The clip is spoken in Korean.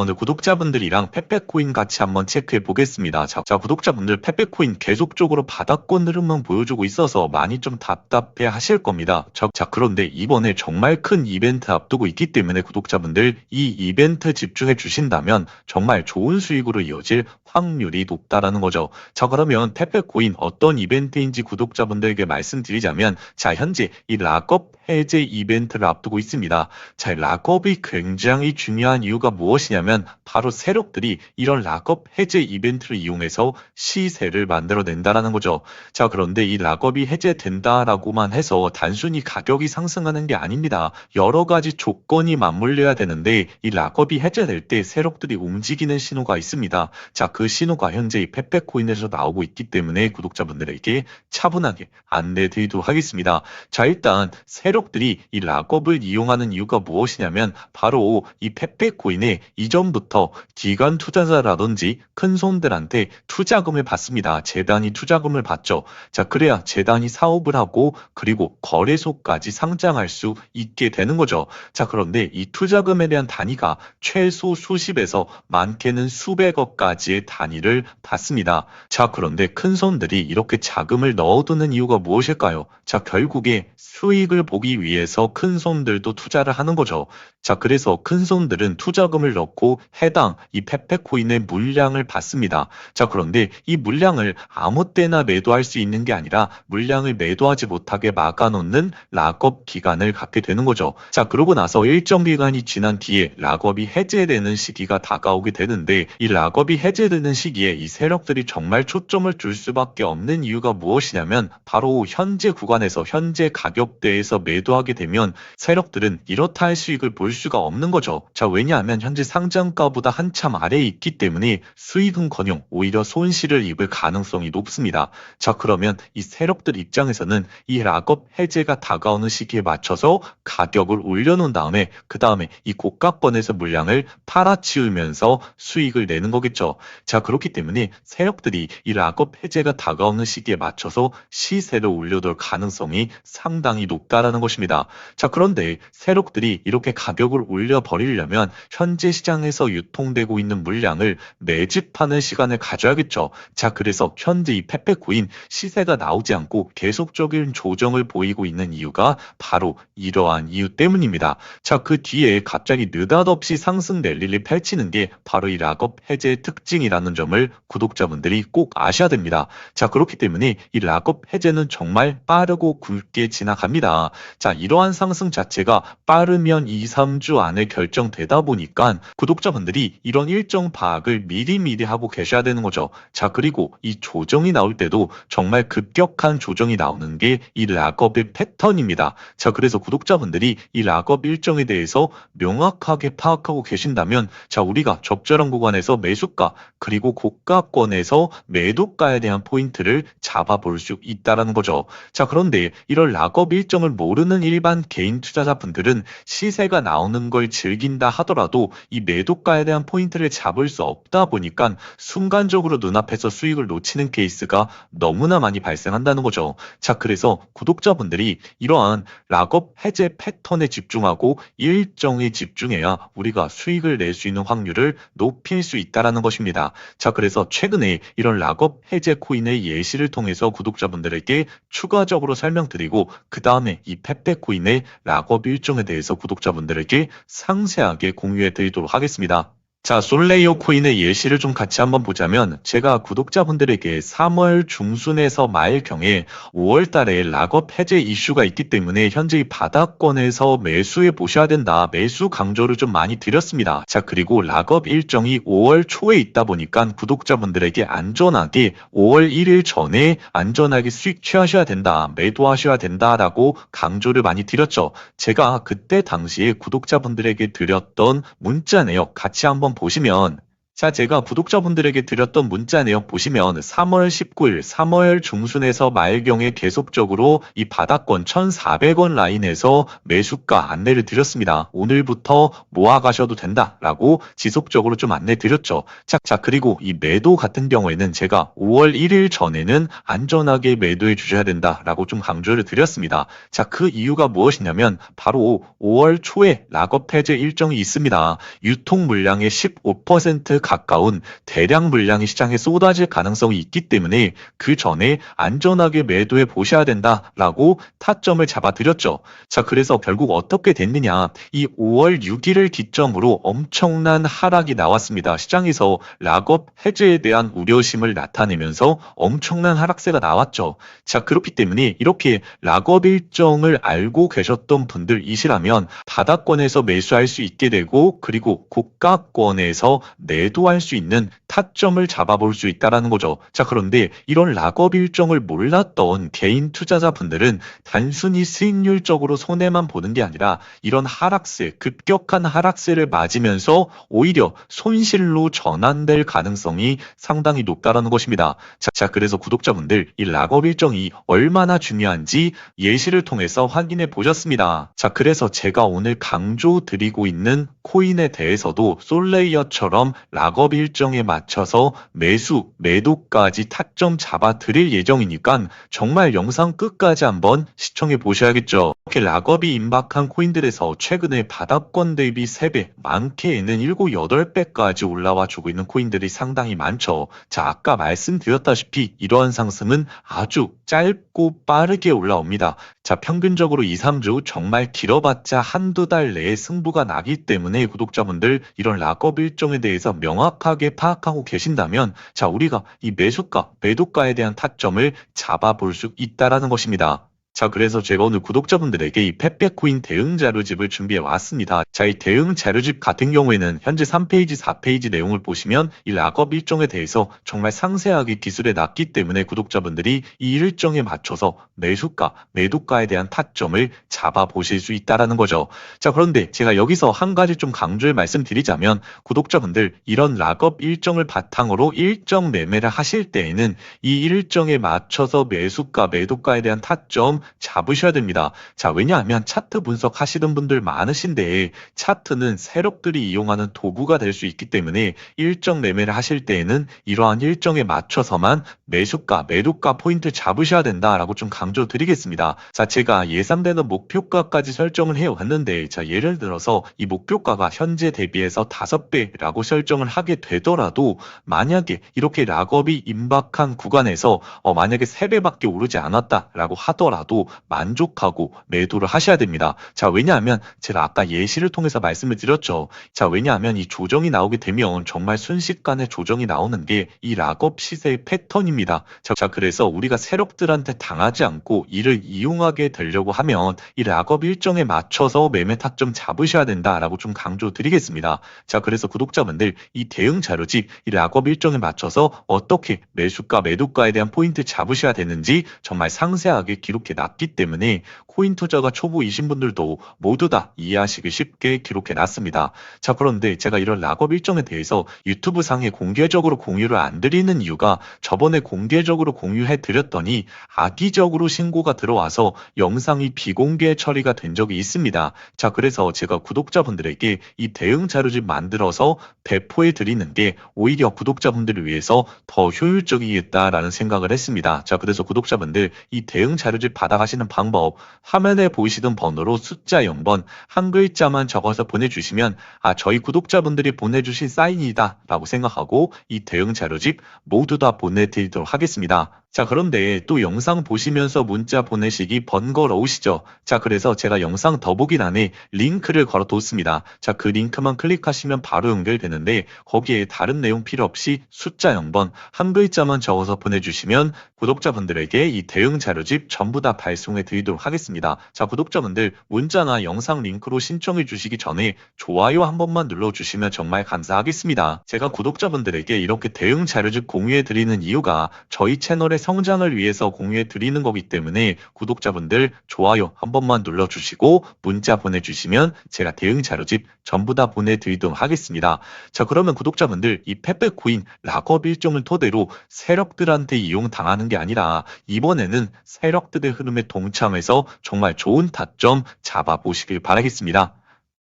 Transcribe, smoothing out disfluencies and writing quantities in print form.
오늘 구독자분들이랑 페페코인 같이 한번 체크해 보겠습니다. 자, 구독자분들 페페코인 계속적으로 바닥권 흐름만 보여주고 있어서 많이 좀 답답해 하실 겁니다. 그런데 이번에 정말 큰 이벤트 앞두고 있기 때문에 구독자분들 이 이벤트 집중해 주신다면 정말 좋은 수익으로 이어질 확률이 높다라는 거죠. 자, 그러면 페페코인 어떤 이벤트인지 구독자분들에게 말씀드리자면, 자, 현재 이 락업 해제 이벤트를 앞두고 있습니다. 자, 락업이 굉장히 중요한 이유가 무엇이냐면 바로 세력들이 이런 락업 해제 이벤트를 이용해서 시세를 만들어낸다라는 거죠. 자, 그런데 이 락업이 해제된다라고만 해서 단순히 가격이 상승하는 게 아닙니다. 여러 가지 조건이 맞물려야 되는데 이 락업이 해제될 때 세력들이 움직이는 신호가 있습니다. 자, 그 신호가 현재 이 페페코인에서 나오고 있기 때문에 구독자분들에게 차분하게 안내 드리도록 하겠습니다. 자, 일단 세력들이 이 락업을 이용하는 이유가 무엇이냐면 바로 이 페페코인에 이전부터 기관 투자자라든지 큰 손들한테 투자금을 받습니다. 재단이 투자금을 받죠. 자, 그래야 재단이 사업을 하고 그리고 거래소까지 상장할 수 있게 되는 거죠. 자, 그런데 이 투자금에 대한 단위가 최소 수십에서 많게는 수백억까지의 단위를 받습니다. 자, 그런데 큰 손들이 이렇게 자금을 넣어두는 이유가 무엇일까요? 자, 결국에 수익을 보기 위해서 큰 손들도 투자를 하는 거죠. 자, 그래서 큰 손들은 투자금을 넣고 해당 이 페페코인의 물량을 받습니다. 자, 그런데 이 물량을 아무 때나 매도할 수 있는 게 아니라 물량을 매도하지 못하게 막아놓는 락업 기간을 갖게 되는 거죠. 자, 그러고 나서 일정 기간이 지난 뒤에 락업이 해제되는 시기가 다가오게 되는데 이 락업이 해제되는 시기에 이 세력들이 정말 초점을 줄 수밖에 없는 이유가 무엇이냐면 바로 현재 구간에서 현재 가격대에서 매도하게 되면 세력들은 이렇다 할 수익을 볼 수가 없는 거죠. 자, 왜냐하면 현재 상장가보다 한참 아래에 있기 때문에 수익은커녕 오히려 손실을 입을 가능성이 높습니다. 자, 그러면 이 세력들 입장에서는 이 락업 해제가 다가오는 시기에 맞춰서 가격을 올려놓은 다음에 그 다음에 이 고가권에서 물량을 팔아치우면서 수익을 내는 거겠죠. 자, 그렇기 때문에 세력들이 이 락업 해제가 다가오는 시기에 맞춰서 시세를 올려둘 가능성이 상당히 높다라는 것입니다. 자, 그런데 세력들이 이렇게 가격을 올려버리려면 현재 시장에서 유통되고 있는 물량을 매집하는 시간을 가져야겠죠. 자, 그래서 현재 이 페페코인 시세가 나오지 않고 계속적인 조정을 보이고 있는 이유가 바로 이러한 이유 때문입니다. 자, 그 뒤에 갑자기 느닷없이 상승 랠리를 펼치는 게 바로 이 락업 해제의 특징이라는 점을 구독자분들이 꼭 아셔야 됩니다. 자, 그렇기 때문에 이 락업 해제는 정말 빠르고 굵게 지나갑니다. 자, 이러한 상승 자체가 빠르면 2, 3주 안에 결정되다 보니까 구독자분들이 이런 일정 파악을 미리미리 하고 계셔야 되는 거죠. 자, 그리고 이 조정이 나올 때도 정말 급격한 조정이 나오는 게 이 락업의 패턴입니다. 자, 그래서 구독자분들이 이 락업 일정에 대해서 명확하게 파악하고 계신다면 자, 우리가 적절한 구간에서 매수가 그리고 고가권에서 매도가에 대한 포인트를 잡아볼 수 있다는 거죠. 자, 그런데 이런 락업 일정을 모르는 일반 개인 투자자분들은 시세가 나오는 걸 즐긴다 하더라도 이 매도가에 대한 포인트를 잡을 수 없다 보니까 순간적으로 눈앞에서 수익을 놓치는 케이스가 너무나 많이 발생한다는 거죠. 자, 그래서 구독자분들이 이러한 락업 해제 패턴에 집중하고 일정에 집중해야 우리가 수익을 낼 수 있는 확률을 높일 수 있다는 것입니다. 자, 그래서 최근에 이런 락업 해제 코인의 예시를 통해서 구독자분들에게 추가적으로 설명드리고 그 다음에 이 페페코인의 락업 일정에 대해서 구독자분들에게 상세하게 공유해 드리도록 하겠습니다. 자, 솔레이오 코인의 예시를 좀 같이 한번 보자면 제가 구독자분들에게 3월 중순에서 말경에 5월 달에 락업 해제 이슈가 있기 때문에 현재 이 바닥권에서 매수해 보셔야 된다. 매수 강조를 좀 많이 드렸습니다. 자, 그리고 락업 일정이 5월 초에 있다 보니까 구독자분들에게 안전하게 5월 1일 전에 안전하게 수익 취하셔야 된다. 매도하셔야 된다라고 강조를 많이 드렸죠. 제가 그때 당시에 구독자분들에게 드렸던 문자 내역 같이 한번 보시면 자, 제가 구독자분들에게 드렸던 문자 내용 보시면 3월 19일, 3월 중순에서 말경에 계속적으로 이 바닥권 1,400원 라인에서 매수가 안내를 드렸습니다. 오늘부터 모아가셔도 된다라고 지속적으로 좀 안내 드렸죠. 자, 그리고 이 매도 같은 경우에는 제가 5월 1일 전에는 안전하게 매도해 주셔야 된다라고 좀 강조를 드렸습니다. 자, 그 이유가 무엇이냐면 바로 5월 초에 락업 해제 일정이 있습니다. 유통 물량의 15% 가까운 대량 물량이 시장에 쏟아질 가능성이 있기 때문에 그 전에 안전하게 매도해 보셔야 된다라고 타점을 잡아드렸죠. 자, 그래서 결국 어떻게 됐느냐. 이 5월 6일을 기점으로 엄청난 하락이 나왔습니다. 시장에서 락업 해제에 대한 우려심을 나타내면서 엄청난 하락세가 나왔죠. 자, 그렇기 때문에 이렇게 락업 일정을 알고 계셨던 분들이시라면 바닥권에서 매수할 수 있게 되고, 그리고 고가권에서 매도할 수 있는 타점을 잡아볼 수 있다는 거죠. 자, 그런데 이런 락업 일정을 몰랐던 개인 투자자분들은 단순히 수익률적으로 손해만 보는 게 아니라 이런 하락세, 급격한 하락세를 맞으면서 오히려 손실로 전환될 가능성이 상당히 높다라는 것입니다. 자, 그래서 구독자분들 이 락업 일정이 얼마나 중요한지 예시를 통해서 확인해 보셨습니다. 자, 그래서 제가 오늘 강조드리고 있는 코인에 대해서도 솔레이어처럼 락업 일정에 맞춰서 매수, 매도까지 타점 잡아 드릴 예정이니까 정말 영상 끝까지 한번 시청해 보셔야겠죠. 이렇게 락업이 임박한 코인들에서 최근에 바닥권 대비 3배, 많게는 7, 8배까지 올라와 주고 있는 코인들이 상당히 많죠. 자, 아까 말씀드렸다시피 이러한 상승은 아주 짧고 빠르게 올라옵니다. 자, 평균적으로 2, 3주 정말 길어봤자 한두 달 내에 승부가 나기 때문에 구독자분들 이런 락업 일정에 대해서 명확하게 파악하고 계신다면 자, 우리가 이 매수가, 매도가에 대한 타점을 잡아볼 수 있다라는 것입니다. 자, 그래서 제가 오늘 구독자분들에게 이 펫백코인 대응 자료집을 준비해 왔습니다. 자, 이 대응 자료집 같은 경우에는 현재 3페이지, 4페이지 내용을 보시면 이 락업 일정에 대해서 정말 상세하게 기술해 놨기 때문에 구독자분들이 이 일정에 맞춰서 매수가, 매도가에 대한 타점을 잡아보실 수 있다라는 거죠. 자, 그런데 제가 여기서 한 가지 좀 강조해 말씀드리자면 구독자분들 이런 락업 일정을 바탕으로 일정 매매를 하실 때에는 이 일정에 맞춰서 매수가, 매도가에 대한 타점 잡으셔야 됩니다. 자, 왜냐하면 차트 분석하시는 분들 많으신데 차트는 세력들이 이용하는 도구가 될 수 있기 때문에 일정 매매를 하실 때에는 이러한 일정에 맞춰서만 매수가, 매도가 포인트 잡으셔야 된다라고 좀 강조드리겠습니다. 자, 제가 예상되는 목표가까지 설정을 해왔는데 자, 예를 들어서 이 목표가가 현재 대비해서 5배라고 설정을 하게 되더라도 만약에 이렇게 락업이 임박한 구간에서 만약에 3배밖에 오르지 않았다라고 하더라도 만족하고 매도를 하셔야 됩니다. 자, 왜냐하면 제가 아까 예시를 통해서 말씀을 드렸죠. 자, 왜냐하면 이 조정이 나오게 되면 정말 순식간에 조정이 나오는 게 이 락업 시세의 패턴입니다. 자, 그래서 우리가 세력들한테 당하지 않고 이를 이용하게 되려고 하면 이 락업 일정에 맞춰서 매매 타점 잡으셔야 된다라고 좀 강조드리겠습니다. 자, 그래서 구독자분들 이 대응 자료집 이 락업 일정에 맞춰서 어떻게 매수가, 매도가에 대한 포인트 잡으셔야 되는지 정말 상세하게 기록해 놨기 때문에 코인 투자가 초보이신 분들도 모두 다 이해하시기 쉽게 기록해 놨습니다. 자, 그런데 제가 이런 락업 일정에 대해서 유튜브 상에 공개적으로 공유를 안 드리는 이유가 저번에 공개적으로 공유해 드렸더니 악의적으로 신고가 들어와서 영상이 비공개 처리가 된 적이 있습니다. 자, 그래서 제가 구독자분들에게 이 대응 자료집 만들어서 배포해 드리는 게 오히려 구독자분들을 위해서 더 효율적이겠다라는 생각을 했습니다. 자, 그래서 구독자분들 이 대응 자료집 받아가시는 방법 화면에 보이시던 번호로 숫자 0번 한 글자만 적어서 보내주시면 저희 구독자분들이 보내주신 사인이다 라고 생각하고 이 대응 자료집 모두 다 보내드리도록 하겠습니다. 자, 그런데 또 영상 보시면서 문자 보내시기 번거로우시죠? 자, 그래서 제가 영상 더보기란에 링크를 걸어뒀습니다. 자, 그 링크만 클릭하시면 바로 연결되는데 거기에 다른 내용 필요 없이 숫자 0번 한 글자만 적어서 보내주시면 구독자분들에게 이 대응 자료집 전부 다 발송해 드리도록 하겠습니다. 자, 구독자분들 문자나 영상 링크로 신청해 주시기 전에 좋아요 한 번만 눌러주시면 정말 감사하겠습니다. 제가 구독자분들에게 이렇게 대응 자료집 공유해 드리는 이유가 저희 채널에 채널의 성장을 위해서 공유해 드리는 거기 때문에 구독자분들 좋아요 한 번만 눌러주시고 문자 보내주시면 제가 대응 자료집 전부 다 보내드리도록 하겠습니다. 자, 그러면 구독자분들 이 페페코인 락업 일정을 토대로 세력들한테 이용당하는 게 아니라 이번에는 세력들의 흐름에 동참해서 정말 좋은 타점 잡아보시길 바라겠습니다.